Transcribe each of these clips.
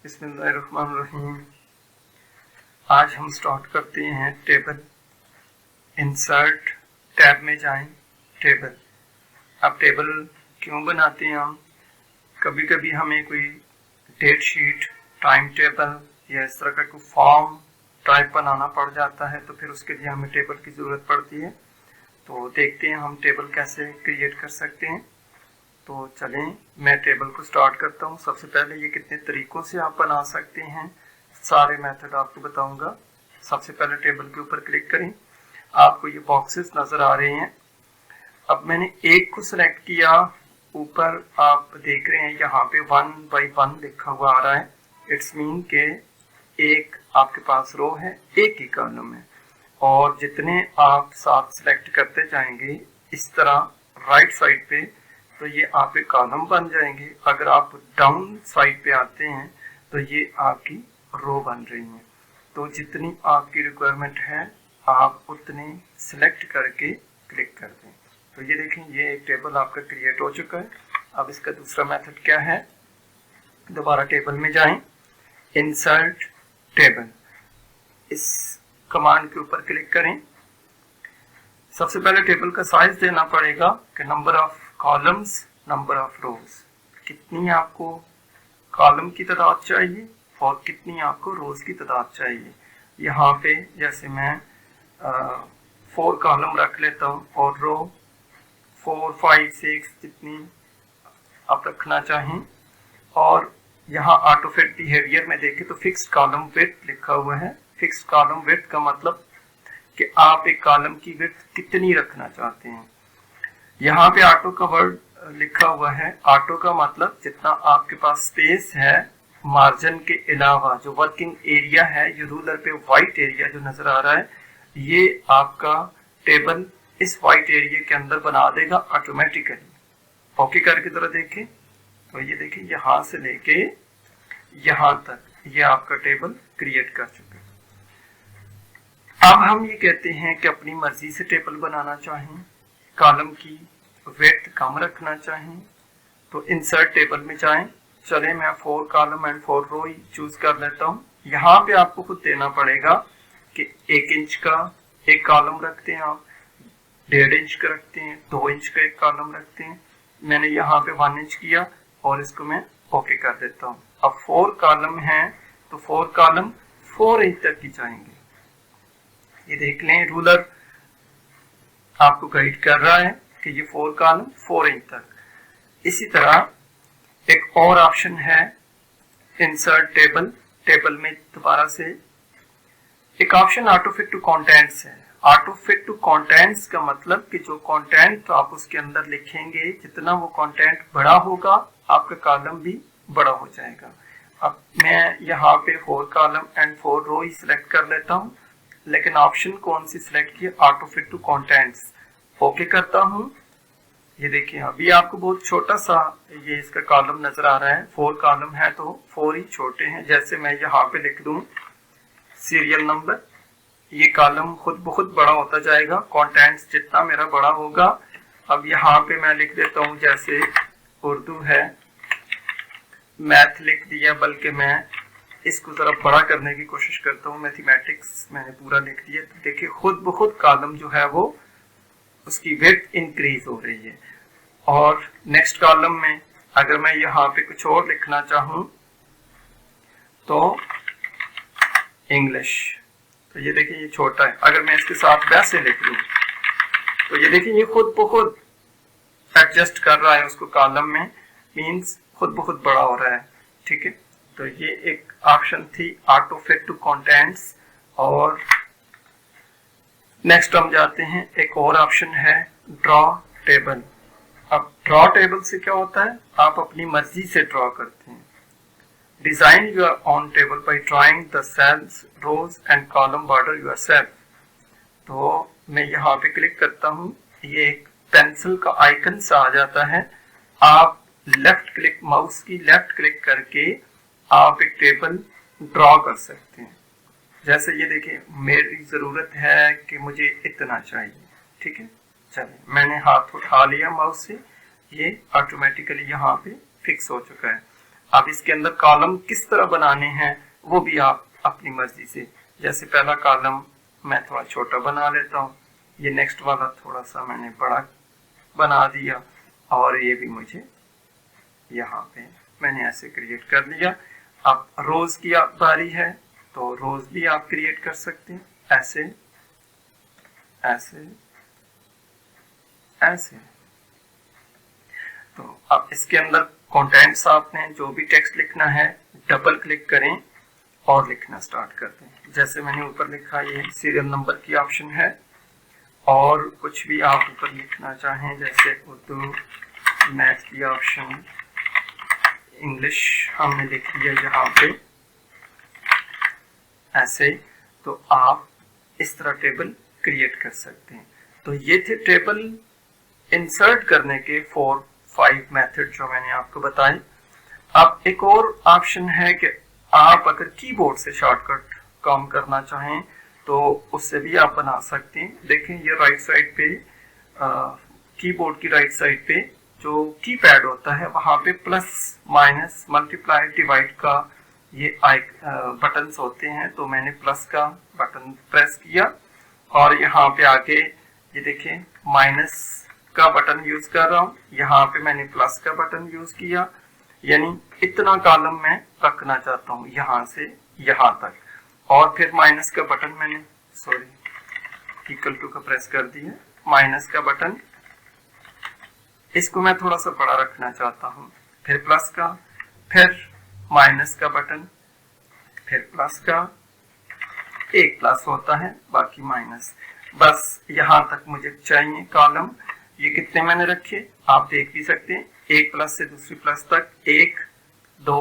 बिस्मिल्लाहिर्रहमानिर्रहीम। आज हम स्टार्ट करते हैं टेबल। इंसर्ट टैब में जाएं, टेबल। अब टेबल क्यों बनाते हैं हम? कभी कभी हमें कोई डेट शीट, टाइम टेबल या इस तरह का कोई फॉर्म टाइप बनाना पड़ जाता है, तो फिर उसके लिए हमें टेबल की ज़रूरत पड़ती है। तो देखते हैं हम टेबल कैसे क्रिएट कर सकते हैं। तो चलें, मैं टेबल को स्टार्ट करता हूँ। सबसे पहले ये कितने तरीकों से आप बना सकते हैं, सारे मेथड आपको बताऊंगा। सबसे पहले टेबल के ऊपर क्लिक करें, आपको ये बॉक्सेस नज़र आ रहे हैं। अब मैंने एक को सिलेक्ट किया, ऊपर आप देख रहे हैं यहाँ पे 1 by 1 लिखा हुआ आ रहा है। इट्स मीन के एक आपके पास रो है, एक ही कॉलम है, और जितने आप साथ सिलेक्ट करते जाएंगे इस तरह राइट साइड पे, तो ये आपके कॉलम बन जाएंगे। अगर आप डाउन साइड पे आते हैं तो ये आपकी रो बन रही है। तो जितनी आपकी रिक्वायरमेंट है आप उतने सिलेक्ट करके क्लिक कर दें। तो ये देखें, ये एक टेबल आपका क्रिएट हो चुका है। अब इसका दूसरा मेथड क्या है? दोबारा टेबल में जाएं, इंसर्ट टेबल, इस कमांड के ऊपर क्लिक करें। सबसे पहले टेबल का साइज देना पड़ेगा कि number of columns, number of रोज, कितनी आपको कॉलम की तादाद चाहिए और कितनी आपको रोज की तादाद चाहिए। यहाँ पे जैसे मैं 4 कॉलम रख लेता हूँ और रो 4, 5, 6 जितनी आप रखना चाहें। और यहाँ ऑटो फिट बिहेवियर में देखें तो फिक्स्ड कॉलम विड्थ लिखा हुआ है। फिक्स्ड कॉलम विड्थ का मतलब कि आप एक कॉलम की विड्थ कितनी रखना चाहते हैं। यहाँ पे ऑटो का वर्ड लिखा हुआ है। ऑटो का मतलब जितना आपके पास स्पेस है, मार्जिन के अलावा जो वर्किंग एरिया है, ये रूलर पे व्हाइट एरिया जो नजर आ रहा है, ये आपका टेबल इस व्हाइट एरिया के अंदर बना देगा ऑटोमेटिकली। ओके करके जरा देखें, तो ये देखिए यहाँ से लेके यहाँ तक ये आपका टेबल क्रिएट कर चुका है। अब हम ये कहते हैं कि अपनी मर्जी से टेबल बनाना चाहें, कॉलम की विड्थ कम रखना चाहें, तो इंसर्ट टेबल में जाएं। चले, मैं 4 कॉलम एंड 4 रो ही चूज कर लेता हूं। यहाँ पे आपको खुद देना पड़ेगा कि 1 इंच का एक कॉलम रखते हैं आप, 1.5 इंच का रखते हैं, 2 इंच का एक कॉलम रखते हैं। मैंने यहाँ पे 1 इंच किया और इसको मैं ओके कर देता हूँ। अब 4 कॉलम है तो 4 कॉलम 4 इंच तक की जाएंगे। ये देख लें, रूलर आपको गाइड कर रहा है कि ये 4 कॉलम 4 इंच तक। इसी तरह एक और ऑप्शन है इंसर्ट टेबल। टेबल में दोबारा से एक option auto fit to contents है। ऑटो फिट टू कंटेंट्स का मतलब कि जो कंटेंट आप उसके अंदर लिखेंगे, जितना वो कंटेंट बड़ा होगा आपका कॉलम भी बड़ा हो जाएगा। अब मैं यहाँ पे 4 कॉलम एंड 4 रो ही सिलेक्ट कर लेता हूँ, लेकिन ऑप्शन कौन सी सिलेक्ट किया? Auto fit to contents. Okay करता हूँ। ये देखिए, अभी आपको बहुत छोटा सा ये इसका कॉलम नजर आ रहा है। 4 कॉलम है तो 4 ही छोटे हैं। जैसे मैं यहाँ पे लिख दूं सीरियल नंबर, ये कॉलम खुद बहुत बड़ा होता जाएगा, कंटेंट्स जितना मेरा बड़ा होगा। अब यहाँ पे मैं लिख देता हूँ, जैसे उर्दू है, मैथ लिख दिया, बल्कि मैं इसको जरा बड़ा करने की कोशिश करता हूँ। मैथमेटिक्स मैंने पूरा लिख दिया। तो देखिए खुद ब खुद कॉलम जो है वो उसकी विड्थ इंक्रीज हो रही है। और नेक्स्ट कॉलम में अगर मैं यहाँ पे कुछ और लिखना चाहूँ तो इंग्लिश, तो ये देखिए ये छोटा है। अगर मैं इसके साथ वैसे लिख लूँ तो ये देखिए ये खुद ब खुद एडजस्ट कर रहा है उसको कॉलम में, मीन्स खुद ब खुद बड़ा हो रहा है। ठीक है, तो ये एक ऑप्शन थी ऑटो फिट टू कंटेंट्स। और नेक्स्ट हम जाते हैं, एक और ऑप्शन है ड्रॉ टेबल। अब ड्रॉ टेबल से क्या होता है? आप अपनी मर्जी से ड्रॉ करते हैं। Design your own table by drawing the cells, rows and column border yourself. तो मैं यहाँ पे क्लिक करता हूँ, ये एक पेंसिल का आइकन सा आ जाता है। आप लेफ्ट क्लिक, माउस की लेफ्ट क्लिक करके आप एक टेबल ड्रॉ कर सकते हैं। जैसे ये देखिए, मेरी जरूरत है कि मुझे इतना चाहिए। ठीक है, चलिए मैंने हाथ उठा लिया माउस से, ये ऑटोमेटिकली यहाँ पे फिक्स हो चुका है। अब इसके अंदर कॉलम किस तरह बनाने हैं वो भी आप अपनी मर्जी से, जैसे पहला कॉलम मैं थोड़ा छोटा बना लेता हूँ, ये नेक्स्ट वाला थोड़ा सा मैंने बड़ा बना दिया, और ये भी मुझे यहाँ पे मैंने ऐसे क्रिएट कर लिया। अब रोज की बारी है, तो रोज भी आप क्रिएट कर सकते हैं, ऐसे ऐसे ऐसे। तो अब इसके अंदर कंटेंट्स आपने जो भी टेक्स्ट लिखना है डबल क्लिक करें और लिखना स्टार्ट कर दें। जैसे मैंने ऊपर लिखा, ये सीरियल नंबर की ऑप्शन है, और कुछ भी आप ऊपर लिखना चाहें, जैसे उर्दू मैथ की ऑप्शन, इंग्लिश हमने लिख लिया यहाँ पे ऐसे। तो आप इस तरह टेबल क्रिएट कर सकते हैं। तो ये थे टेबल इंसर्ट करने के 4-5 मेथड जो मैंने आपको बताए। अब एक और ऑप्शन है कि आप अगर कीबोर्ड से शॉर्टकट काम करना चाहें तो उससे भी आप बना सकते हैं। देखें ये राइट साइड पे कीबोर्ड की राइट साइड पे जो कीपैड होता है वहां पे प्लस माइनस मल्टीप्लाई डिवाइड का ये बटन्स होते हैं। तो मैंने प्लस का बटन प्रेस किया और यहाँ पे आके ये देखें माइनस का बटन यूज कर रहा हूँ, यहाँ पे मैंने प्लस का बटन यूज किया, यानी इतना कॉलम मैं रखना चाहता हूँ यहाँ से यहाँ तक। और फिर माइनस का बटन मैंने इक्वल टू का प्रेस कर दिया, माइनस का बटन इसको मैं थोड़ा सा बड़ा रखना चाहता हूँ, फिर प्लस का, फिर माइनस का बटन, फिर प्लस का, एक प्लस होता है बाकी माइनस, बस यहाँ तक मुझे चाहिए कॉलम। ये कितने मैंने रखे आप देख भी सकते हैं, एक प्लस से दूसरी प्लस तक 1 2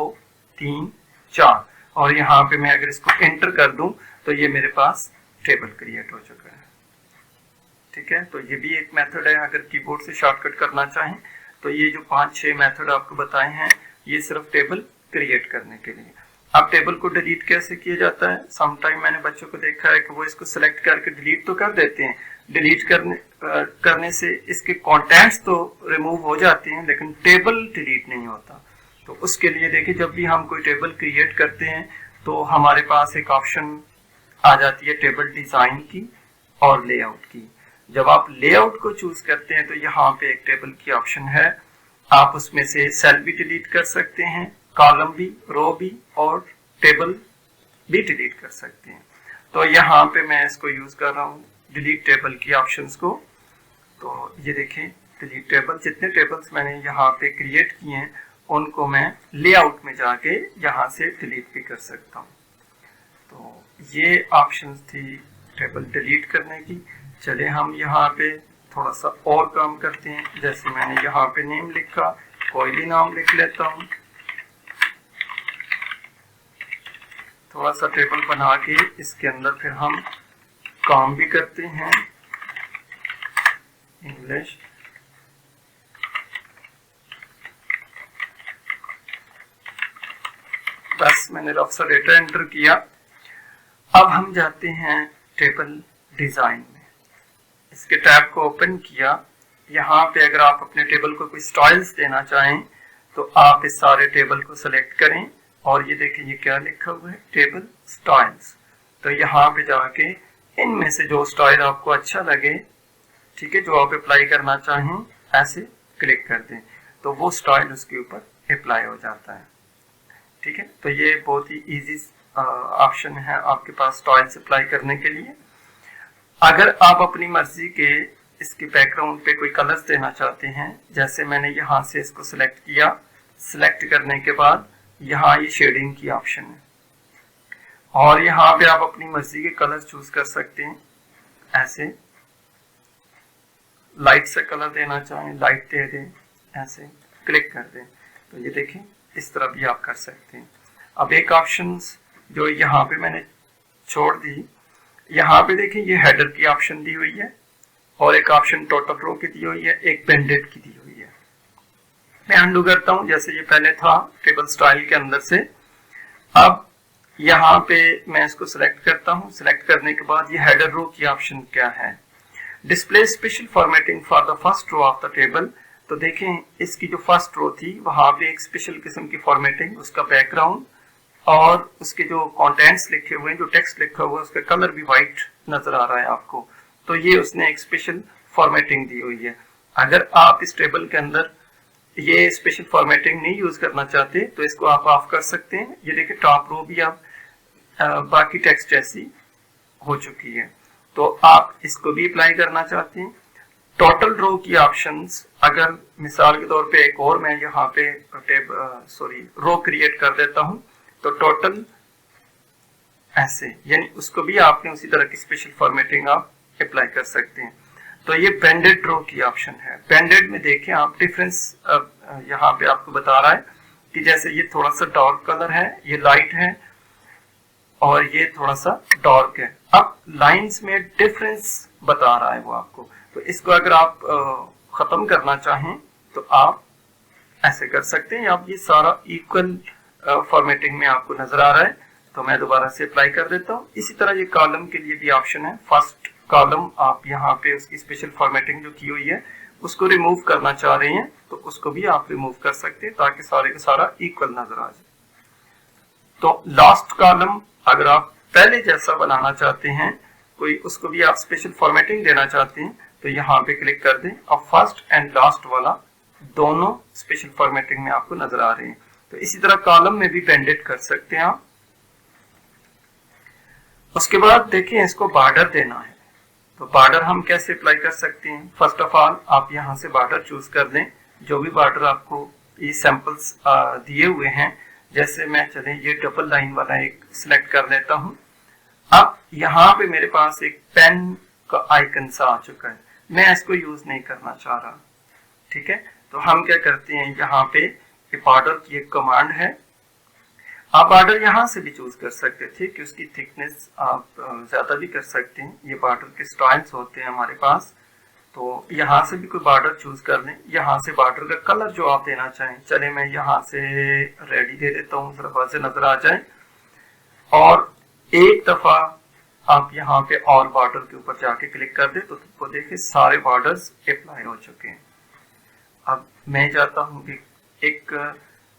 3 4, और यहाँ पे मैं अगर इसको एंटर कर दूं तो ये मेरे पास टेबल क्रिएट हो चुका है। ठीक है, तो ये भी एक मेथड है अगर कीबोर्ड से शॉर्टकट करना चाहें तो। ये जो 5-6 मेथड आपको बताए हैं ये सिर्फ टेबल क्रिएट करने के लिए। अब टेबल को डिलीट कैसे किया जाता है, समटाइम मैंने बच्चों को देखा है कि वो इसको सिलेक्ट करके डिलीट तो कर देते हैं, डिलीट करने से इसके कंटेंट्स तो रिमूव हो जाते हैं लेकिन टेबल डिलीट नहीं होता। तो उसके लिए देखिए जब भी हम कोई टेबल क्रिएट करते हैं तो हमारे पास एक ऑप्शन आ जाती है टेबल डिजाइन की और लेआउट की। जब आप लेआउट को चूज करते हैं तो यहाँ पे एक टेबल की ऑप्शन है, आप उसमें से सेल भी डिलीट कर सकते हैं, कॉलम भी, रो भी और टेबल भी डिलीट कर सकते हैं। तो यहाँ पे मैं इसको यूज कर रहा हूँ डिलीट टेबल की ऑप्शंस को। तो ये देखें डिलीट टेबल, जितने टेबल्स मैंने यहाँ पे क्रिएट किए हैं उनको मैं लेआउट में जाके यहाँ से डिलीट भी कर सकता हूँ। तो ये ऑप्शंस थी टेबल डिलीट करने की। चले हम यहाँ पे थोड़ा सा और काम करते हैं। जैसे मैंने यहाँ पे नेम लिखा, कोई भी नाम लिख लेता हूँ, थोड़ा सा टेबल बना के इसके अंदर फिर हम काम भी करते हैं। इंग्लिश बस मैंने रफ सा डेटा एंटर किया। अब हम जाते हैं टेबल डिजाइन में। इसके टैब को ओपन किया, यहाँ पे अगर आप अपने टेबल को कोई स्टाइल्स देना चाहें तो आप इस सारे टेबल को सिलेक्ट करें और ये देखें ये क्या लिखा हुआ है, टेबल स्टाइल्स। तो यहाँ पे जाके इनमें से जो स्टाइल आपको अच्छा लगे, ठीक है, जो आप अप्लाई करना चाहें ऐसे क्लिक कर दें तो वो स्टाइल उसके ऊपर अप्लाई हो जाता है। ठीक है, तो ये बहुत ही इजी ऑप्शन है आपके पास स्टाइल्स अप्लाई करने के लिए। अगर आप अपनी मर्जी के इसके बैकग्राउंड पे कोई कलर्स देना चाहते हैं, जैसे मैंने यहाँ से इसको सिलेक्ट किया, सिलेक्ट करने के बाद यहाँ ये शेडिंग की ऑप्शन है और यहाँ पे आप अपनी मर्जी के कलर चूज कर सकते हैं। ऐसे लाइट से कलर देना चाहें लाइट दे दें, ऐसे क्लिक कर दें तो ये देखें इस तरह भी आप कर सकते हैं। अब एक ऑप्शन जो यहाँ पे मैंने छोड़ दी, यहाँ पे देखें ये हेडर की ऑप्शन दी हुई है और एक ऑप्शन टोटल रो की दी हुई है, एक पेंडेड की दी हुई है। मैं अनडू करता हूँ, जैसे ये पहले था टेबल स्टाइल के अंदर से। अब यहाँ पे मैं इसको सिलेक्ट करता हूँ, सिलेक्ट करने के बाद ये हेडर रो की ऑप्शन क्या है, display special formatting for the first row of the table तो देखें इसकी जो फर्स्ट रो थी वहां पे एक स्पेशल किस्म की फॉर्मेटिंग, उसका बैकग्राउंड और उसके जो कंटेंट्स लिखे हुए हैं, जो टेक्स्ट लिखा हुआ है, उसका कलर भी वाइट नजर आ रहा है आपको। तो ये उसने एक स्पेशल फॉर्मेटिंग दी हुई है। अगर आप इस टेबल के अंदर ये स्पेशल फॉर्मेटिंग नहीं यूज करना चाहते तो इसको आप ऑफ कर सकते हैं। ये देखिए टॉप रो भी आप बाकी टेक्स्ट जैसी हो चुकी है। तो आप इसको भी अप्लाई करना चाहते हैं। टोटल रो की ऑप्शंस, अगर मिसाल के तौर पे एक और मैं यहाँ पे रो क्रिएट कर देता हूं तो टोटल ऐसे, यानी उसको भी आपने उसी तरह की स्पेशल फॉर्मेटिंग आप अप्लाई कर सकते हैं। तो ये बैंडेड रो की ऑप्शन है। बैंडेड में देखें आप डिफरेंस यहाँ पे आपको बता रहा है कि जैसे ये थोड़ा सा डार्क कलर है, ये लाइट है और ये थोड़ा सा डार्क है। अब लाइंस में डिफरेंस बता रहा है वो आपको। तो इसको अगर आप खत्म करना चाहें तो आप ऐसे कर सकते हैं। आप ये सारा इक्वल फॉर्मेटिंग में आपको नजर आ रहा है। तो मैं दोबारा से अप्लाई कर देता हूँ। इसी तरह ये कॉलम के लिए भी ऑप्शन है। फर्स्ट कॉलम आप यहाँ पे उसकी स्पेशल फॉर्मेटिंग जो की हुई है उसको रिमूव करना चाह रहे हैं तो उसको भी आप रिमूव कर सकते हैं ताकि सारे का सारा इक्वल नजर आ जाए। तो लास्ट कॉलम अगर आप पहले जैसा बनाना चाहते हैं, कोई उसको भी आप स्पेशल फॉर्मेटिंग देना चाहते हैं तो यहाँ पे क्लिक कर दें। अब फर्स्ट एंड लास्ट वाला दोनों स्पेशल फॉर्मेटिंग में आपको नजर आ रहे हैं। तो इसी तरह कॉलम में भी बैंडेड कर सकते हैं आप। उसके बाद देखिए इसको बॉर्डर देना है। तो बॉर्डर हम कैसे अप्लाई कर सकते हैं? फर्स्ट ऑफ ऑल आप यहाँ से बॉर्डर चूज कर दें, जो भी बॉर्डर आपको ये सैंपल्स दिए हुए हैं। जैसे मैं चले ये डबल लाइन वाला एक सिलेक्ट कर लेता हूं। अब यहाँ पे मेरे पास एक पेन का आइकन सा आ चुका है, मैं इसको यूज नहीं करना चाह रहा। ठीक है, तो हम क्या करते हैं, यहाँ पे बॉर्डर की एक कमांड है। आप बॉर्डर यहाँ से भी चूज कर सकते थे कि उसकी थिकनेस आप ज्यादा भी कर सकते हैं। ये बॉर्डर के स्टाइल्स होते हैं हमारे पास, तो यहाँ से भी कोई बॉर्डर चूज कर लें। यहाँ से बॉर्डर का कलर जो आप देना चाहें, चले मैं यहाँ से रेडी दे देता हूँ, जरा से नजर आ जाए। और एक दफा आप यहाँ पे और बॉर्डर के ऊपर जाके क्लिक कर दे तो देखिए सारे बॉर्डर्स अप्लाई हो चुके हैं। अब मैं चाहता हूँ कि एक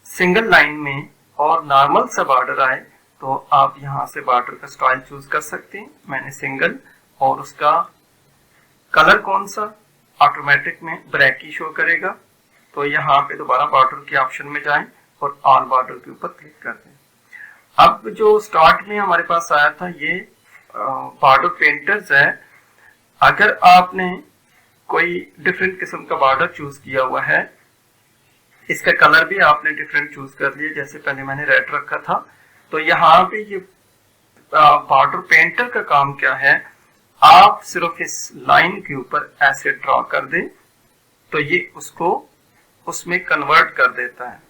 सिंगल लाइन में और नॉर्मल सा बॉर्डर आए, तो आप यहाँ से बॉर्डर का स्टाइल चूज कर सकते हैं। मैंने सिंगल, और उसका कलर कौन सा, ऑटोमेटिक में ब्लैक ही शो करेगा। तो यहाँ पे दोबारा बॉर्डर के ऑप्शन में जाएं और ऑल बॉर्डर के ऊपर क्लिक कर दें। अब जो स्टार्ट में हमारे पास आया था ये बॉर्डर पेंटर्स है। अगर आपने कोई डिफरेंट किस्म का बॉर्डर चूज किया हुआ है, इसका कलर भी आपने डिफरेंट चूज कर लिया, जैसे पहले मैंने रेड रखा था, तो यहाँ पे ये बॉर्डर पेंटर का काम क्या है, आप सिर्फ इस लाइन के ऊपर ऐसे ड्रॉ कर दें तो ये उसको उसमें कन्वर्ट कर देता है।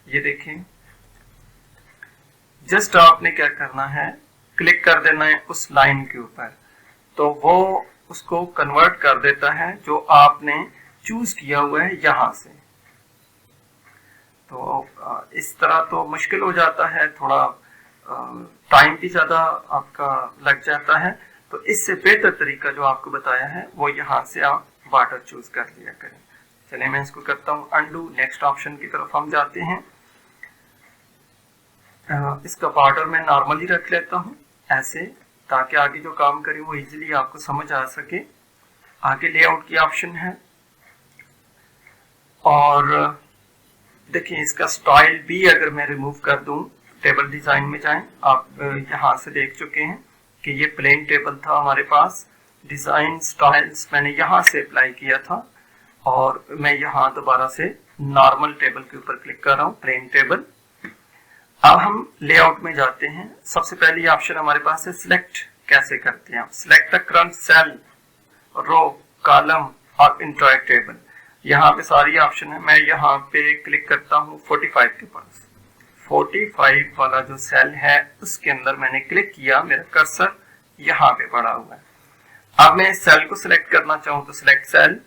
ये देखें, जस्ट आपने क्या करना है, क्लिक कर देना है उस लाइन के ऊपर, तो वो उसको कन्वर्ट कर देता है जो आपने चूज किया हुआ है यहां से। तो इस तरह तो मुश्किल हो जाता है, थोड़ा टाइम भी ज्यादा आपका लग जाता है। तो इससे बेहतर तरीका जो आपको बताया है वो यहाँ से आप बॉर्डर चूज कर लिया करें। चलिए मैं इसको करता हूँ अनडू। नेक्स्ट ऑप्शन की तरफ हम जाते हैं। इसका बॉर्डर मैं नॉर्मली रख लेता हूँ ऐसे, ताकि आगे जो काम करें वो इजीली आपको समझ आ सके। आगे लेआउट की ऑप्शन है, और देखिए इसका स्टाइल भी अगर मैं रिमूव कर दूं, टेबल डिजाइन में जाएं, आप यहां से देख चुके हैं कि ये प्लेन टेबल था हमारे पास। डिजाइन स्टाइल्स मैंने यहां से अप्लाई किया था, और मैं यहां दोबारा से नॉर्मल टेबल के ऊपर क्लिक कर रहा हूं, प्लेन टेबल। अब हम लेआउट में जाते हैं। सबसे पहली ऑप्शन हमारे पास है सिलेक्ट। कैसे करते हैं आप? Select the current cell, row, column और इंटायर टेबल। यहाँ पे सारी ऑप्शन है। मैं यहाँ पे क्लिक करता हूँ 45 के पास। 45 वाला जो सेल है उसके अंदर मैंने क्लिक किया, मेरा कर्सर यहाँ पे पड़ा हुआ है। अब मैं इस सेल को सिलेक्ट करना चाहूँ तो सिलेक्ट सेल,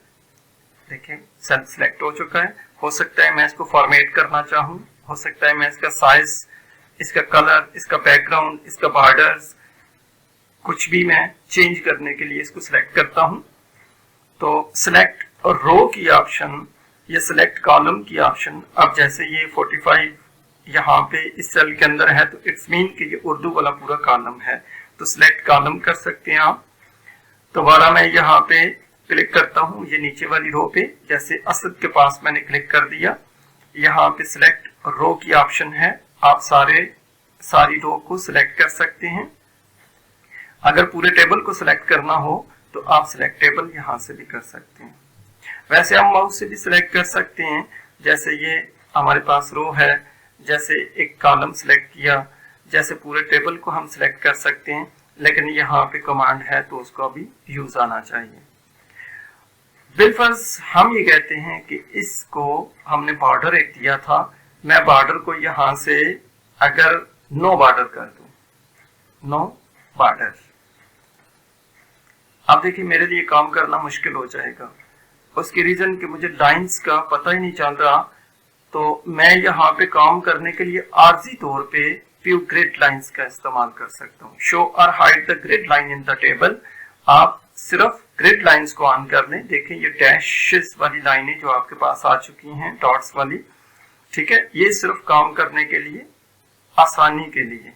देखिए सेल सिलेक्ट हो चुका है। हो सकता है मैं इसको फॉर्मेट करना चाहूँ, हो सकता है मैं इसका साइज, इसका कलर, इसका बैकग्राउंड, इसका बॉर्डर्स, कुछ भी मैं चेंज करने के लिए इसको सिलेक्ट करता हूँ। तो सिलेक्ट रो की ऑप्शन या सिलेक्ट कॉलम की ऑप्शन, अब जैसे ये 45 यहाँ पे इस सेल के अंदर है तो इट्स मीन कि ये उर्दू वाला पूरा कॉलम है, तो सिलेक्ट कॉलम कर सकते हैं आप। दोबारा मैं यहाँ पे क्लिक करता हूँ ये नीचे वाली रो पे, जैसे असद के पास मैंने क्लिक कर दिया, यहाँ पे सिलेक्ट रो की ऑप्शन है, आप सारी रो को सिलेक्ट कर सकते हैं। अगर पूरे टेबल को सिलेक्ट करना हो तो आप सिलेक्ट टेबल यहाँ से भी कर सकते हैं। वैसे हम माउस से भी सिलेक्ट कर सकते हैं, जैसे ये हमारे पास रो है, जैसे एक कॉलम सिलेक्ट किया, जैसे पूरे टेबल को हम सिलेक्ट कर सकते हैं, लेकिन यहाँ पे कमांड है तो उसको भी यूज आना चाहिए। बिलफर्ज हम ये कहते हैं कि इसको हमने बॉर्डर एक दिया था, मैं बॉर्डर को यहाँ से अगर नो बॉर्डर कर दूं, नो बॉर्डर, अब देखिए मेरे लिए काम करना मुश्किल हो जाएगा। उसकी रीजन कि मुझे लाइंस का पता ही नहीं चल रहा, तो मैं यहाँ पे काम करने के लिए आर्जी तौर पे व्यू ग्रिड लाइंस का इस्तेमाल कर सकता हूँ। शो और hide the grid line in the table, आप सिर्फ ग्रिड लाइंस को ऑन कर लें। देखिए ये डैशेस वाली लाइनें जो आपके पास आ चुकी हैं, डॉट्स वाली, ठीक है, ये सिर्फ काम करने के लिए, आसानी के लिए।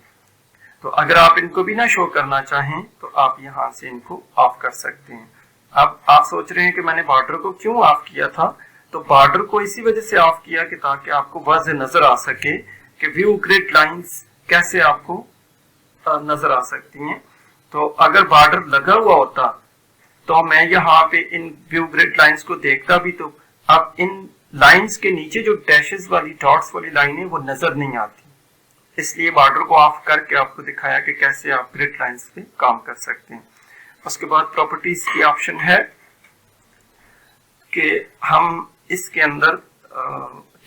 तो अगर आप इनको भी ना शो करना चाहें तो आप यहाँ से इनको ऑफ कर सकते हैं। अब आप सोच रहे हैं कि मैंने बॉर्डर को क्यों ऑफ किया था, तो बॉर्डर को इसी वजह से ऑफ किया कि ताकि आपको वाज़ेह नजर आ सके कि व्यू ग्रिड लाइंस कैसे आपको नजर आ सकती हैं। तो अगर बॉर्डर लगा हुआ होता तो मैं यहाँ पे इन व्यू ग्रिड लाइंस को देखता भी, तो अब इन लाइंस के नीचे जो डैशेस वाली डॉट्स वाली लाइन है वो नजर नहीं आती, इसलिए बॉर्डर को ऑफ करके आपको दिखाया कि कैसे आप ग्रिड लाइंस पे काम कर सकते हैं। उसके बाद प्रॉपर्टीज की ऑप्शन है कि हम इसके अंदर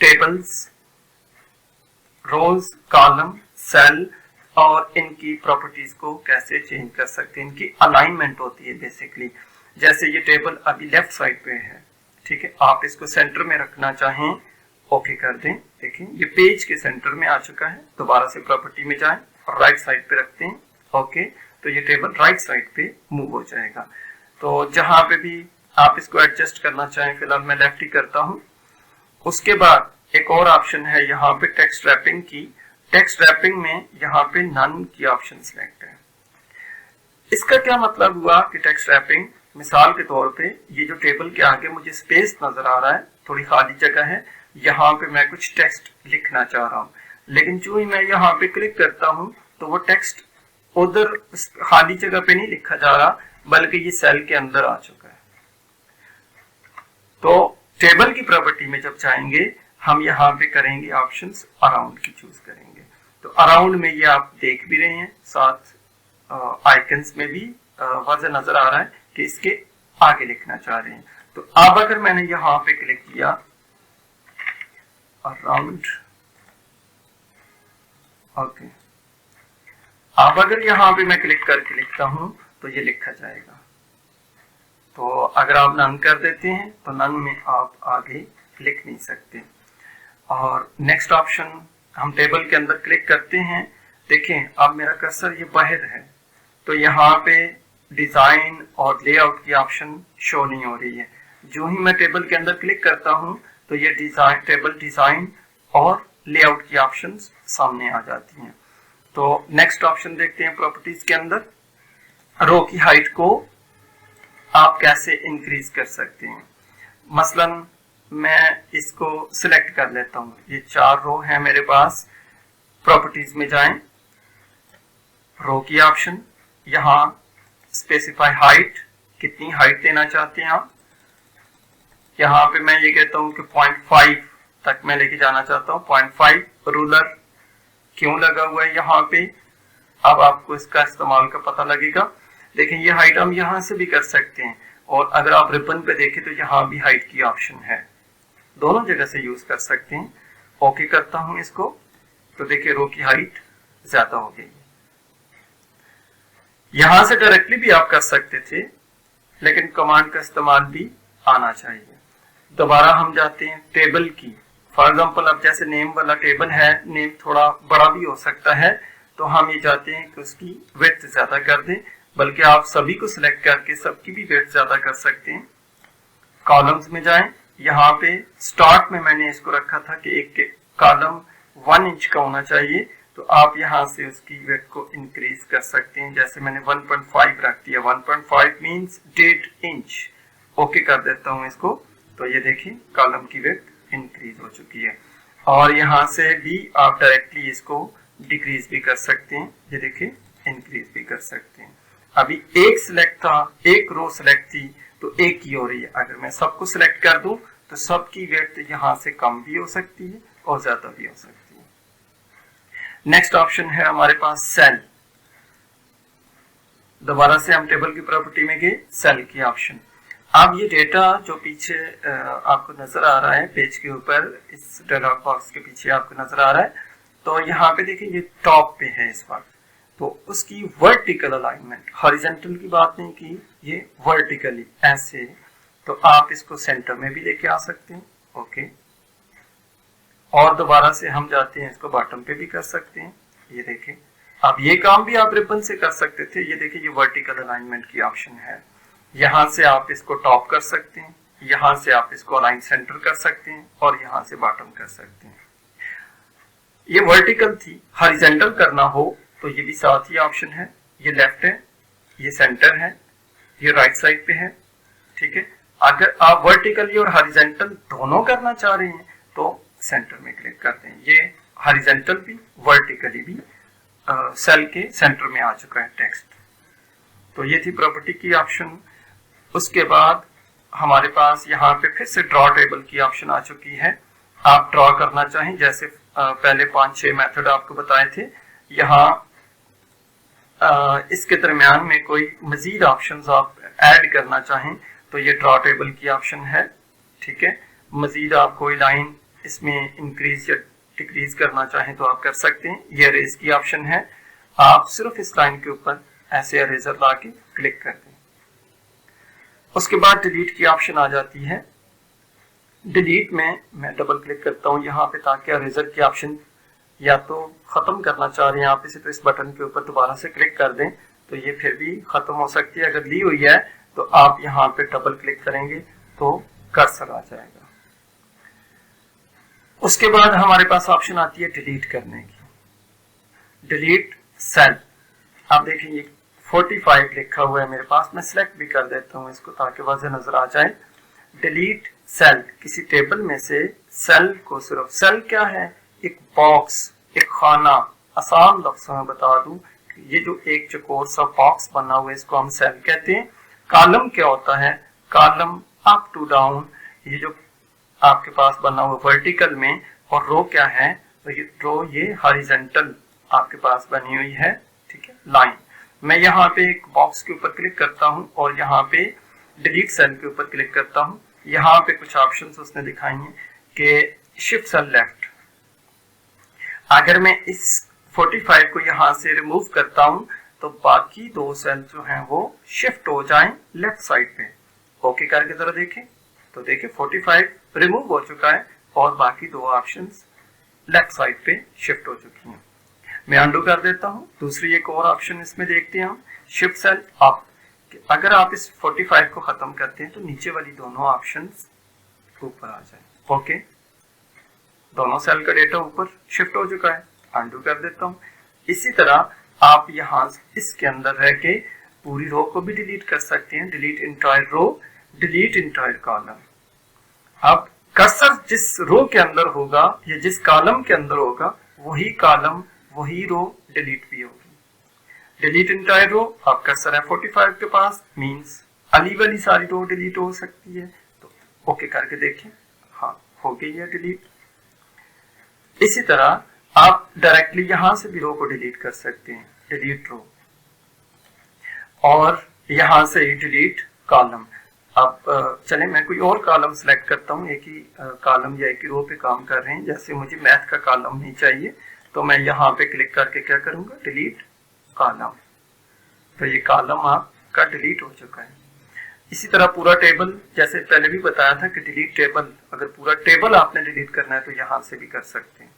टेबल्स, रोज, कॉलम, सेल और इनकी प्रॉपर्टीज को कैसे चेंज कर सकते हैं। इनकी अलाइनमेंट होती है बेसिकली, जैसे ये टेबल अभी लेफ्ट साइड पे है, ठीक है, आप इसको सेंटर में रखना चाहें, ओके कर दें। देखिए ये पेज के सेंटर में आ चुका है, दोबारा से प्रॉपर्टी में जाएं और राइट साइड पे रखते हैं, ओके, तो ये टेबल राइट साइड पे मूव हो जाएगा। तो जहां पे भी आप इसको एडजस्ट करना चाहें, फिलहाल मैं लेफ्ट ही करता हूं। उसके बाद एक और ऑप्शन है यहाँ पे टेक्स्ट रैपिंग की। टेक्स्ट रैपिंग में यहाँ पे नन की ऑप्शन सिलेक्ट है। इसका क्या मतलब हुआ कि टेक्स्ट रैपिंग, मिसाल के तौर पे ये जो टेबल के आगे मुझे स्पेस नजर आ रहा है, थोड़ी खाली जगह है, यहाँ पे मैं कुछ टेक्स्ट लिखना चाह रहा हूँ, लेकिन जो ही मैं यहाँ पे क्लिक करता हूँ तो वो टेक्स्ट उधर खाली जगह पे नहीं लिखा जा रहा, बल्कि ये सेल के अंदर आ चुका है। तो टेबल की प्रॉपर्टी में जब जाएंगे हम यहाँ पे करेंगे ऑप्शंस अराउंड की चूज करेंगे। तो अराउंड में ये आप देख भी रहे हैं, साथ आइकन्स में भी वाज़ेह नजर आ रहा है कि इसके आगे लिखना चाह रहे हैं। तो अब अगर मैंने यहाँ पे क्लिक किया अराउंड, ओके, अब अगर यहाँ पे मैं क्लिक करके लिखता हूं तो ये लिखा जाएगा। तो अगर आप नन कर देते हैं तो नन में आप आगे लिख नहीं सकते। और नेक्स्ट ऑप्शन हम टेबल के अंदर क्लिक करते हैं, देखें अब मेरा कर्सर ये बाहर है, तो यहाँ पे डिजाइन और लेआउट की ऑप्शन शो नहीं हो रही है। जो ही मैं टेबल के अंदर क्लिक करता हूं तो ये डिजाइन, टेबल डिजाइन और लेआउट की ऑप्शंस सामने आ जाती हैं। तो नेक्स्ट ऑप्शन देखते हैं प्रॉपर्टीज के अंदर, रो की हाइट को आप कैसे इंक्रीज कर सकते हैं। मसलन मैं इसको सिलेक्ट कर लेता हूं, ये 4 रो है मेरे पास। प्रॉपर्टीज में जाएं, रो की ऑप्शन, यहाँ स्पेसिफाई हाइट, कितनी हाइट देना चाहते हैं आप। यहाँ पे मैं ये कहता हूं कि 0.5 तक मैं लेके जाना चाहता हूँ। 0.5 रूलर क्यों लगा हुआ है यहाँ पे, अब आपको इसका इस्तेमाल का पता लगेगा। लेकिन ये हाइट हम यहाँ से भी कर सकते हैं, और अगर आप रिबन पे देखें तो यहाँ भी हाइट की ऑप्शन है, दोनों जगह से यूज कर सकते हैं। ओके करता हूं इसको, तो देखिए रो की हाइट ज्यादा हो गई। यहां से डायरेक्टली भी आप कर सकते थे, लेकिन कमांड का इस्तेमाल भी आना चाहिए। दोबारा हम जाते हैं टेबल की। फॉर एग्जाम्पल अब जैसे नेम वाला टेबल है, नेम थोड़ा बड़ा भी हो सकता है, तो हम ये चाहते हैं कि उसकी विड्थ ज्यादा कर दें, बल्कि आप सभी को सिलेक्ट करके सबकी भी विड्थ ज्यादा कर सकते हैं। कॉलम्स में जाएं, यहाँ पे स्टार्ट में मैंने इसको रखा था कि एक कॉलम 1 इंच का होना चाहिए, तो आप यहाँ से उसकी विड्थ को इंक्रीज कर सकते हैं। जैसे मैंने 1.5 रख दिया, 1.5 मींस 1.5 इंच। ओके कर देता हूँ इसको, तो ये देखिए कॉलम की विड्थ इंक्रीज हो चुकी है। और यहाँ से भी आप डायरेक्टली इसको डिक्रीज भी कर सकते हैं, ये देखिए इंक्रीज भी कर सकते हैं। अभी एक सिलेक्ट था, एक रो सिलेक्ट थी, तो एक ही हो रही है। अगर मैं सबको सिलेक्ट कर दूं तो सबकी विड्थ यहाँ से कम भी हो सकती है और ज्यादा भी हो सकती है। नेक्स्ट ऑप्शन है हमारे पास सेल। दोबारा से हम टेबल की प्रॉपर्टी में गए, सेल की ऑप्शन। अब ये डेटा जो पीछे आपको नजर आ रहा है पेज के ऊपर, इस डायलॉग बॉक्स के पीछे आपको नजर आ रहा है, तो यहाँ पे देखिए ये टॉप पे है इस वक्त, तो उसकी वर्टिकल अलाइनमेंट, हॉरिजॉन्टल की बात नहीं की, ये वर्टिकली ऐसे, तो आप इसको सेंटर में भी लेके आ सकते हैं। ओके, और दोबारा से हम जाते हैं इसको बॉटम पे भी कर सकते हैं। ये देखिए, अब ये काम भी आप रिबन से कर सकते थे। ये देखिए ये वर्टिकल अलाइनमेंट की ऑप्शन है, यहाँ से आप इसको टॉप कर सकते हैं, यहाँ से आप इसको अलाइन सेंटर कर सकते हैं और यहाँ से बॉटम कर सकते हैं। ये वर्टिकल थी, हॉरिजॉन्टल करना हो तो ये भी साथ ही ऑप्शन है। ये लेफ्ट है, ये सेंटर है, ये राइट साइड पे है, ठीक है। अगर आप वर्टिकली और हॉरिजॉन्टल दोनों करना चाह रहे हैं तो सेंटर में क्लिक करते हैं। ये हॉरिजॉन्टल भी वर्टिकली भी सेल के सेंटर में आ चुका है टेक्स्ट। तो ये थी प्रॉपर्टी की ऑप्शन। उसके बाद हमारे पास यहाँ पे फिर से ड्रॉ टेबल की ऑप्शन आ चुकी है। आप ड्रॉ करना चाहें, जैसे पहले 5-6 मेथड आपको बताए थे, यहाँ इसके दरमियान में कोई मजीद ऑप्शंस आप ऐड करना चाहें तो ये ड्रॉ टेबल की ऑप्शन है, ठीक है। मजीद आप कोई लाइन इसमें इंक्रीज या डिक्रीज करना चाहें तो आप कर सकते हैं। ये अरेज की ऑप्शन है, आप सिर्फ इस लाइन के ऊपर ऐसे अरेजर ला के क्लिक कर दें। उसके बाद डिलीट की ऑप्शन आ जाती है। डिलीट में मैं डबल क्लिक करता हूँ यहाँ पे, ताकि अरेजर की ऑप्शन या तो खत्म करना चाह रहे हैं आप इसे, तो इस बटन के ऊपर दोबारा से क्लिक कर दें तो ये फिर भी खत्म हो सकती है। अगर ली हुई है तो आप यहाँ पे डबल क्लिक करेंगे तो कर्सर आ जाएगा। उसके बाद हमारे पास ऑप्शन आती है डिलीट करने की, डिलीट सेल। आप देखिए 45 लिखा हुआ है मेरे पास, मैं सिलेक्ट भी कर देता हूँ इसको ताकि वाज़ेह नजर आ जाए। डिलीट सेल, किसी टेबल में से सेल को, सिर्फ सेल क्या है, एक बॉक्स, एक खाना। आसान लफ्ज़ों में बता दूं, ये जो एक चौकोर सा बॉक्स बना हुआ है इसको हम सेल कहते हैं। कॉलम क्या होता है, कॉलम अप टू डाउन, ये जो आपके पास बना हुआ वर्टिकल में, और रो क्या है, तो ये रो ये हॉरिजॉन्टल आपके पास बनी हुई है, ठीक है, लाइन। मैं यहाँ पे एक बॉक्स के ऊपर क्लिक करता हूँ और यहाँ पे डिलीट सेल के ऊपर क्लिक करता हूँ। यहाँ पे कुछ ऑप्शंस उसने दिखाई हैं कि शिफ्ट सेल लेफ्ट। अगर मैं इस 45 को यहाँ से रिमूव करता हूँ तो बाकी 2 सेल जो हैं वो शिफ्ट हो जाएं लेफ्ट साइड पे। ओके करके जरा देखें, तो देखिए 45 रिमूव हो चुका है और बाकी 2 ऑप्शंस लेफ्ट साइड पे शिफ्ट हो चुकी हैं। मैं अंडू कर देता हूँ। दूसरी एक और ऑप्शन इसमें देखते हैं हम, शिफ्ट सेल अप। अगर आप इस 45 को खत्म करते हैं तो नीचे वाली दोनों ऑप्शंस ऊपर आ जाए। ओके, दोनों सेल का डेटा ऊपर शिफ्ट हो चुका है। अंडू कर देता हूँ। इसी तरह आप यहाँ इसके अंदर रह के पूरी रो को भी डिलीट कर सकते हैं। Delete entire row, delete entire column. अब कर्सर जिस रो के अंदर होगा या जिस कॉलम के अंदर होगा वही कॉलम वही रो डिलीट भी होगी। डिलीट इंटायर रो, आप कर्सर है 45 के पास, मींस अली वाली सारी रो डिलीट हो सकती है। तो ओके करके देखें, हाँ हो गई है डिलीट। इसी तरह आप डायरेक्टली यहां से भी रो को डिलीट कर सकते हैं, डिलीट रो, और यहां से ही डिलीट कॉलम। अब चले मैं कोई और कॉलम सिलेक्ट करता हूं। एक ही कॉलम या एक ही रो पे काम कर रहे हैं, जैसे मुझे मैथ का कॉलम नहीं चाहिए तो मैं यहाँ पे क्लिक करके क्या करूंगा, डिलीट कॉलम। तो ये कॉलम आपका डिलीट हो चुका है। इसी तरह पूरा टेबल, जैसे पहले भी बताया था कि डिलीट टेबल, अगर पूरा टेबल आपने डिलीट करना है तो यहां से भी कर सकते हैं।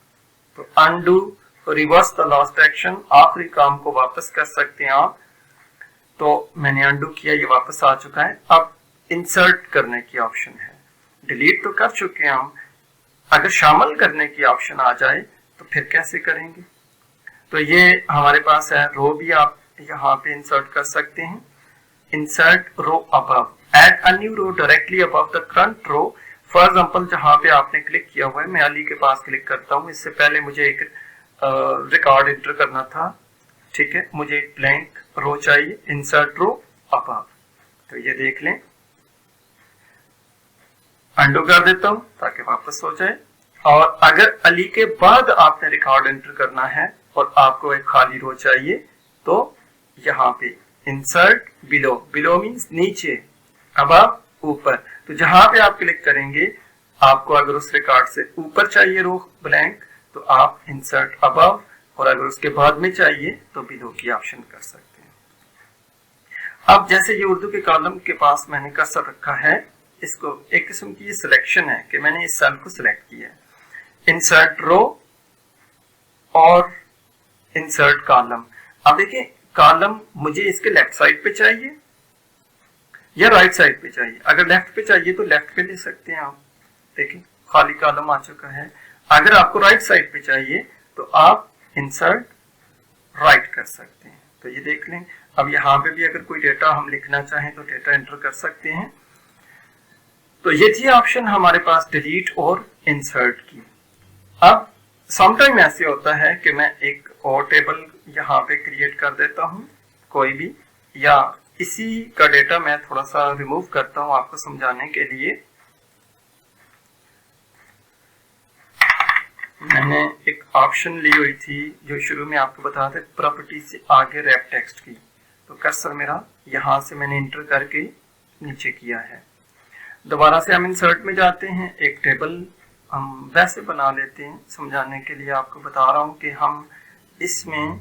तो undo, reverse the last action, आखिरी काम को वापस कर सकते हैं आप। तो मैंने अनडू किया, ये वापस आ चुका है। अब इंसर्ट करने की ऑप्शन है। डिलीट तो कर चुके हैं हम, अगर शामिल करने की ऑप्शन आ जाए तो फिर कैसे करेंगे। तो ये हमारे पास है, रो भी आप यहाँ पे इंसर्ट कर सकते हैं। Insert row above, add a new row directly above the current row. For example जहाँ पे आपने क्लिक किया हुआ है, मैं अली के पास क्लिक करता हूँ, इससे पहले मुझे एक रिकॉर्ड एंटर करना था, ठीक है, मुझे एक ब्लैंक रो चाहिए, इंसर्ट रो अबव। तो ये देख लें, अंडू कर देता हूं ताकि वापस हो जाए। और अगर अली के बाद आपने रिकॉर्ड एंटर करना है और आपको एक खाली रो चाहिए, तो यहाँ पे इंसर्ट बिलो, बिलो मीन्स नीचे, अबव ऊपर। तो जहां पे आप क्लिक करेंगे, आपको अगर उस रिकॉर्ड से ऊपर चाहिए रो ब्लैंक तो आप इंसर्ट अबव, और अगर उसके बाद में चाहिए तो बिलो की ऑप्शन कर सकते हैं। अब जैसे ये उर्दू के कॉलम के पास मैंने कर्सर रखा है, इसको एक किस्म की सिलेक्शन है कि मैंने इस सेल को सिलेक्ट किया है, इंसर्ट रो और इंसर्ट कॉलम। अब देखिए कॉलम मुझे इसके लेफ्ट साइड पे चाहिए या राइट साइड पे चाहिए। अगर लेफ्ट पे चाहिए तो लेफ्ट पे ले सकते हैं आप, देखिए खाली कॉलम आ चुका है। अगर आपको राइट साइड पे चाहिए तो आप इंसर्ट राइट कर सकते हैं। तो ये देख लें, अब यहाँ पे भी अगर कोई डेटा हम लिखना चाहें तो डेटा एंटर कर सकते हैं। तो ये थी ऑप्शन हमारे पास डिलीट और इंसर्ट की। अब समटाइम ऐसे होता है कि मैं एक और टेबल यहाँ पे क्रिएट कर देता हूँ कोई भी, या इसी का डेटा मैं थोड़ा सा रिमूव करता हूँ आपको समझाने के लिए। मैंने एक ऑप्शन ली हुई थी जो शुरू में आपको बता थे, प्रॉपर्टी से आगे रैप टेक्स्ट की। तो कर्सर मेरा यहाँ से मैंने इंटर करके नीचे किया है। दोबारा से हम इंसर्ट में जाते हैं, एक टेबल हम वैसे बना लेते हैं, समझाने के लिए आपको बता रहा हूँ कि हम इसमें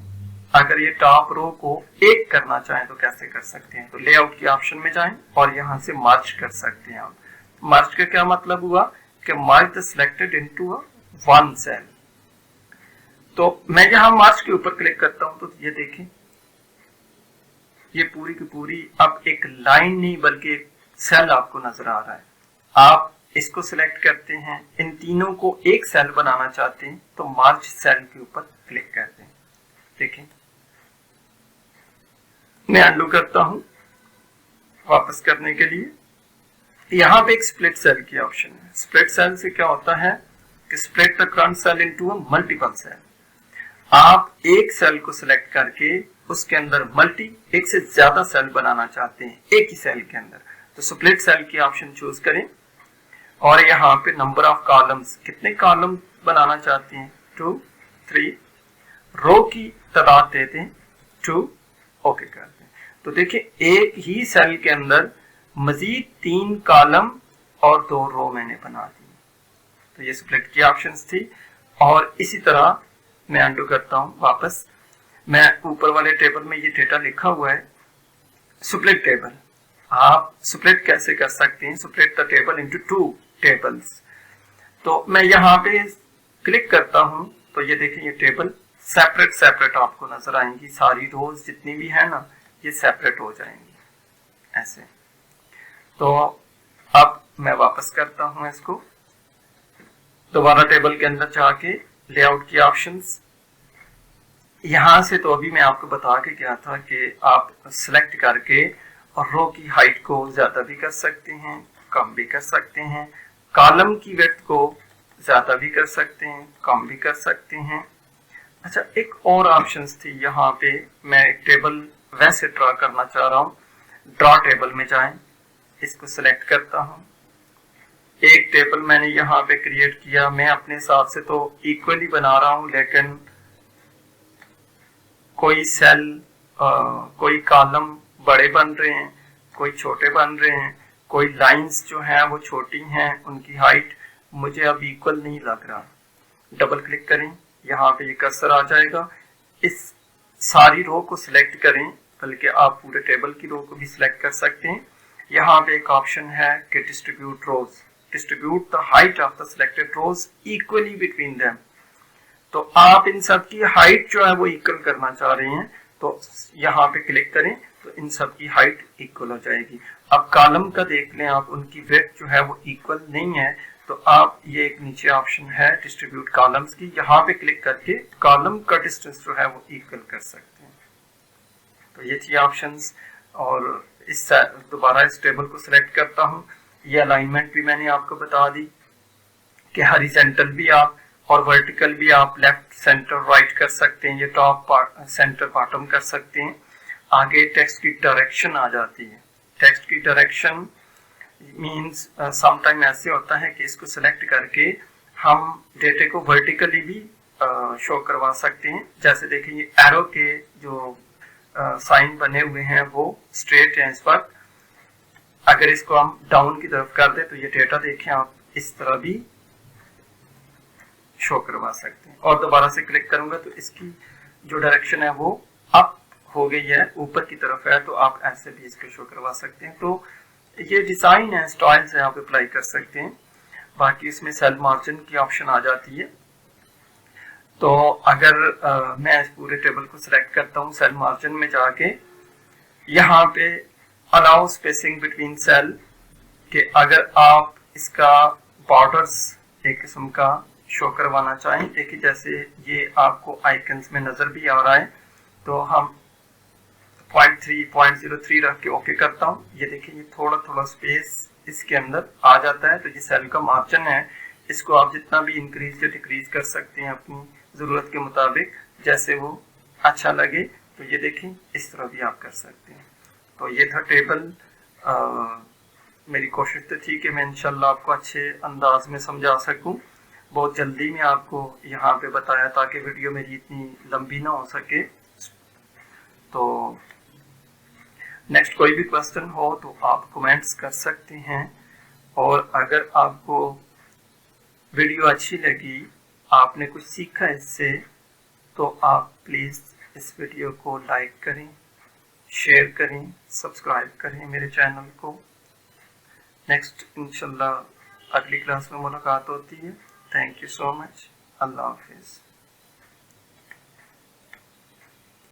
अगर ये टॉप रो को एक करना चाहें तो कैसे कर सकते हैं। तो लेआउट की ऑप्शन में जाएं और यहाँ से मर्ज कर सकते हैं आप। मर्ज का क्या मतलब हुआ कि merge the selected into a one cell. तो मैं यहाँ मर्ज के ऊपर क्लिक करता हूँ तो ये देखें, ये पूरी की पूरी अब एक लाइन नहीं बल्कि एक सेल आपको नजर आ रहा है। आप इसको सिलेक्ट करते हैं, इन तीनों को एक सेल बनाना चाहते हैं तो मर्ज सेल के ऊपर क्लिक करते हैं। देखें, मैं अनडू करता हूं वापस करने के लिए। यहां पे एक स्प्लिट सेल की ऑप्शन है। स्प्लिट सेल से क्या होता है कि split the current cell into a multiple cell. आप एक सेल को सिलेक्ट करके उसके अंदर एक से ज्यादा सेल बनाना चाहते हैं एक ही सेल के अंदर, तो स्प्लिट सेल की ऑप्शन चूज करें। और यहाँ पे नंबर ऑफ कॉलम्स, कितने कॉलम बनाना चाहते हैं, 2, 3, रो की तादाद देते हैं 2, ओके करते हैं। तो देखिए एक ही सेल के अंदर मजीद 3 कॉलम और 2 रो मैंने बना दी। तो ये स्प्लिट की ऑप्शंस थी। और इसी तरह मैं अनडू करता हूं वापस। मैं ऊपर वाले टेबल में ये डेटा लिखा हुआ है स्प्लिट टेबल। आप स्प्लिट कैसे कर सकते हैं, split the table into 2 tables. तो मैं यहाँ पे क्लिक करता हूं तो ये देखें ये टेबल सेपरेट सेपरेट आपको नजर आएंगी, सारी रोज जितनी भी है ना ये सेपरेट हो जाएंगी ऐसे। तो अब मैं वापस करता हूं इसको, दोबारा टेबल के अंदर जाके लेआउट की ऑप्शंस, यहां से तो अभी मैं आपको बता के गया था कि आप सिलेक्ट करके और रो की हाइट को ज्यादा भी कर सकते हैं, कम भी कर सकते हैं, कॉलम की विड्थ को ज्यादा भी कर सकते हैं, कम भी कर सकते हैं। अच्छा, एक और ऑप्शंस थी यहाँ पे, मैं एक टेबल वैसे ड्रा करना चाह रहा हूँ। ड्रा टेबल में जाएं, इसको सिलेक्ट करता हूँ, एक टेबल मैंने यहाँ पे क्रिएट किया। मैं अपने हिसाब से तो इक्वली बना रहा हूँ, लेकिन कोई सेल कोई कॉलम बड़े बन रहे हैं, कोई छोटे बन रहे हैं, कोई लाइंस जो हैं वो छोटी हैं, उनकी हाइट मुझे अब इक्वल नहीं लग रहा। डबल क्लिक करें, यहाँ पे ये कर्सर आ जाएगा। इस सारी रो को सिलेक्ट करें, बल्कि आप पूरे टेबल की रो को भी सिलेक्ट कर सकते हैं। यहाँ पे एक ऑप्शन है कि distribute rows, distribute the height of the selected rows equally between them. तो आप इन सब की हाइट जो है वो इक्वल करना चाह रहे हैं, तो यहाँ पे क्लिक करें तो इन सब की हाइट इक्वल हो जाएगी। अब कॉलम का देख लें आप, उनकी विड्थ जो है वो इक्वल नहीं है, तो आप ये एक नीचे ऑप्शन है डिस्ट्रीब्यूट कॉलम्स की, यहाँ पे क्लिक करके कॉलम का डिस्टेंस जो है वो इक्वल कर सकते हैं। तो ये थी ऑप्शंस। और इस दोबारा इस टेबल को सिलेक्ट करता हूँ। ये अलाइनमेंट भी मैंने आपको बता दी कि हॉरिजॉन्टल भी आप और वर्टिकल भी आप लेफ्ट सेंटर राइट कर सकते हैं, ये टॉप सेंटर बॉटम कर सकते हैं। आगे टेक्स्ट की डायरेक्शन आ जाती है। टेक्स्ट की डायरेक्शन मींस समटाइम ऐसे होता है कि इसको सिलेक्ट करके हम डेटे को वर्टिकली भी शो करवा सकते हैं। जैसे देखिए ये एरो के जो साइन बने हुए हैं वो स्ट्रेट हैं इस वक्त। अगर इसको हम डाउन की तरफ कर दें तो ये डेटा देखें आप इस तरह भी शो करवा सकते हैं। और दोबारा से क्लिक करूंगा तो इसकी जो डायरेक्शन है वो अप हो गई है, ऊपर की तरफ है, तो आप ऐसे भी इसको शो करवा सकते हैं। तो ये डिजाइन है, स्टाइल से आप अप्लाई कर सकते हैं। बाकी इसमें सेल मार्जिन की ऑप्शन आ जाती है। तो अगर मैं इस पूरे टेबल को सिलेक्ट करता हूँ, सेल मार्जिन में जाके यहाँ पे अलाउ स्पेसिंग बिटवीन सेल के अगर आप इसका बॉर्डर्स एक किस्म का शो करवाना चाहें, देखिए जैसे ये आपको आइकन्स में नजर भी आ रहा है, तो हम 0.3 रख के ओके करता हूँ। ये देखिए ये थोड़ा थोड़ा स्पेस इसके अंदर आ जाता है। तो ये सेल का मार्जिन है, इसको आप जितना भी इंक्रीज या डिक्रीज कर सकते हैं अपनी जरूरत के मुताबिक, जैसे वो अच्छा लगे। तो ये देखें इस तरह भी आप कर सकते हैं। तो ये था टेबल। मेरी कोशिश तो थी कि मैं इंशाल्लाह आपको अच्छे अंदाज में समझा सकूं। बहुत जल्दी में आपको यहाँ पे बताया ताकि वीडियो मेरी इतनी लंबी ना हो सके। तो नेक्स्ट कोई भी क्वेश्चन हो तो आप कमेंट्स कर सकते हैं। और अगर आपको वीडियो अच्छी लगी, आपने कुछ सीखा इससे, तो आप प्लीज़ इस वीडियो को लाइक करें, शेयर करें, सब्सक्राइब करें मेरे चैनल को। नेक्स्ट इंशाल्लाह अगली क्लास में मुलाकात होती है। Thank you so much. अल्लाह हाफिज़।